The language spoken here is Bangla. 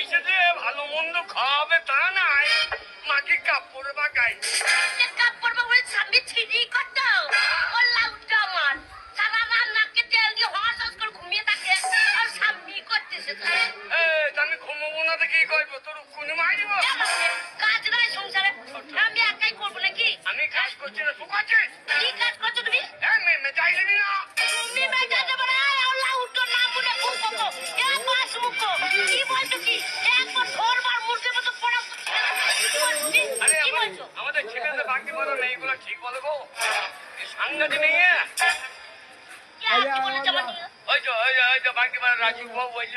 পয়সা দিয়ে ভালো মন্দ খাওয়াবে তা নাই, মাকে কাপড় বা গায়ে কাপড় বা বলে স্বামী ছিড়ি কত ও লাউটা আমার সারা রাত নাকে তেল দিয়ে হস হস করে ঘুমিয়ে থাকে আর স্বামী করতেছে। আমি ঘুমবো না তো কি করবো, তোর উকুনি মারিব। কাজ নাই সংসারে, আমি একাই করবো নাকি? আমি কাজ করছি না, তুই করছিস? কি কাজ করছো তুমি? মেজাই দিবি না। তুমি মেজা দেবে না, লাউটা না বলে খুব কত এক মাস মুখ কি বলছো কি একবার ধরবার মুর্গের মতো পড়া আরে কি বলছো? আমাদের ছেলেদের বাকি বলো না, এইগুলো ঠিক বলো গো। সাংঘাতি মেয়ে কি বলেছো? ওই তো বাকি বলো রাজু বাবু, ওই